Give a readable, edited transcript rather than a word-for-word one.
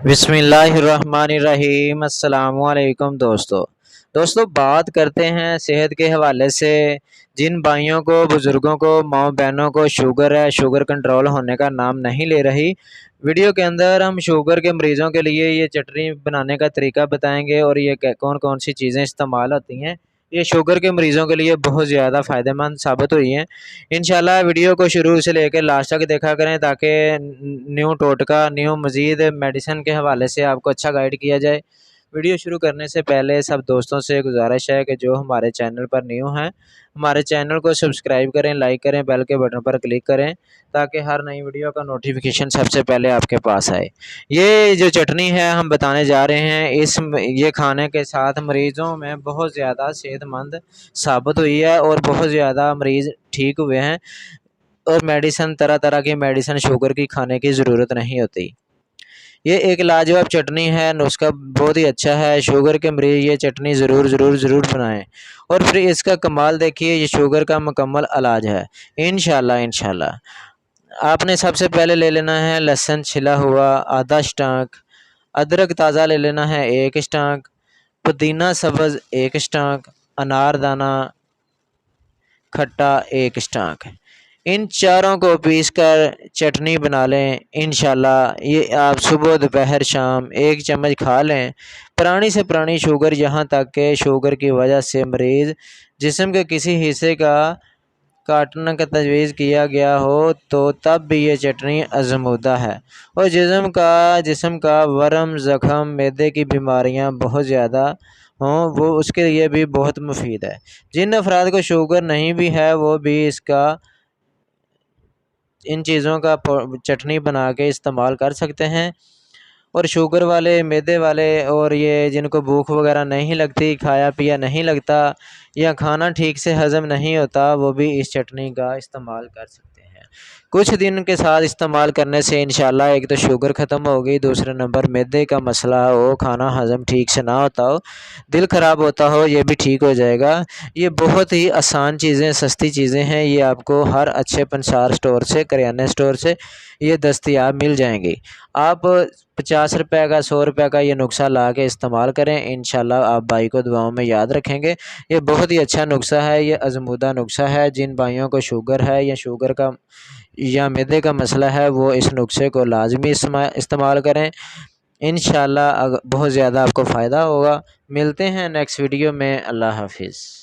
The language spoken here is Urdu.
بسم اللہ الرحمن الرحیم۔ السلام علیکم دوستو بات کرتے ہیں صحت کے حوالے سے۔ جن بھائیوں کو، بزرگوں کو، ماں بہنوں کو شوگر ہے، شوگر کنٹرول ہونے کا نام نہیں لے رہی، ویڈیو کے اندر ہم شوگر کے مریضوں کے لیے یہ چٹنی بنانے کا طریقہ بتائیں گے اور یہ کون کون سی چیزیں استعمال ہوتی ہیں۔ یہ شوگر کے مریضوں کے لیے بہت زیادہ فائدہ مند ثابت ہوئی ہیں۔ انشاءاللہ ویڈیو کو شروع سے لے کے لاسٹ تک دیکھا کریں تاکہ نیو ٹوٹکا، نیو مزید میڈیسن کے حوالے سے آپ کو اچھا گائیڈ کیا جائے۔ ویڈیو شروع کرنے سے پہلے سب دوستوں سے گزارش ہے کہ جو ہمارے چینل پر نیو ہیں، ہمارے چینل کو سبسکرائب کریں، لائک کریں، بیل کے بٹن پر کلک کریں تاکہ ہر نئی ویڈیو کا نوٹیفیکیشن سب سے پہلے آپ کے پاس آئے۔ یہ جو چٹنی ہے ہم بتانے جا رہے ہیں، یہ کھانے کے ساتھ مریضوں میں بہت زیادہ صحت مند ثابت ہوئی ہے اور بہت زیادہ مریض ٹھیک ہوئے ہیں، اور میڈیسن طرح طرح کی میڈیسن شوگر کی کھانے کی ضرورت نہیں ہوتی۔ یہ ایک لاجواب چٹنی ہے، نسخہ بہت ہی اچھا ہے۔ شوگر کے مریض یہ چٹنی ضرور بنائیں اور پھر اس کا کمال دیکھیے۔ یہ شوگر کا مکمل علاج ہے انشاءاللہ۔ آپ نے سب سے پہلے لے لینا ہے لہسن چھلا ہوا آدھا اسٹانک، ادرک تازہ لے لینا ہے 1 اسٹانک، پودینہ سبز 1 اسٹانک، انار دانہ کھٹا 1 اسٹانک۔ ان چاروں کو پیس کر چٹنی بنا لیں انشاءاللہ۔ یہ آپ صبح، دوپہر، شام 1 چمچ کھا لیں۔ پرانی سے پرانی شوگر، یہاں تک کہ شوگر کی وجہ سے مریض جسم کے کسی حصے کا کاٹنے کا تجویز کیا گیا ہو تو تب بھی یہ چٹنی آزمودہ ہے، اور جسم کا ورم، زخم، معدے کی بیماریاں بہت زیادہ ہوں وہ اس کے لیے بھی بہت مفید ہے۔ جن افراد کو شوگر نہیں بھی ہے وہ بھی ان چیزوں کا چٹنی بنا کے استعمال کر سکتے ہیں۔ اور شوگر والے، معدے والے، اور یہ جن کو بھوک وغیرہ نہیں لگتی، کھایا پیا نہیں لگتا، یا کھانا ٹھیک سے ہضم نہیں ہوتا، وہ بھی اس چٹنی کا استعمال کر سکتے ہیں۔ کچھ دن کے ساتھ استعمال کرنے سے انشاءاللہ ایک تو شوگر ختم ہوگی، دوسرے نمبر معدے کا مسئلہ ہو، کھانا ہضم ٹھیک سے نہ ہوتا ہو، دل خراب ہوتا ہو، یہ بھی ٹھیک ہو جائے گا۔ یہ بہت ہی آسان چیزیں، سستی چیزیں ہیں۔ یہ آپ کو ہر اچھے پنسار اسٹور سے، کریانے اسٹور سے یہ دستیاب مل جائیں گی۔ آپ 50 روپے کا، 100 روپے کا یہ نسخہ لا کے استعمال کریں انشاءاللہ۔ آپ بھائی کو دعاؤں میں یاد رکھیں گے۔ یہ بہت ہی اچھا نسخہ ہے، یہ آزمودہ نسخہ ہے۔ جن بھائیوں کو شوگر ہے یا شوگر کا یا معدے کا مسئلہ ہے وہ اس نسخے کو لازمی استعمال کریں انشاءاللہ۔ بہت زیادہ آپ کو فائدہ ہوگا۔ ملتے ہیں نیکسٹ ویڈیو میں۔ اللہ حافظ۔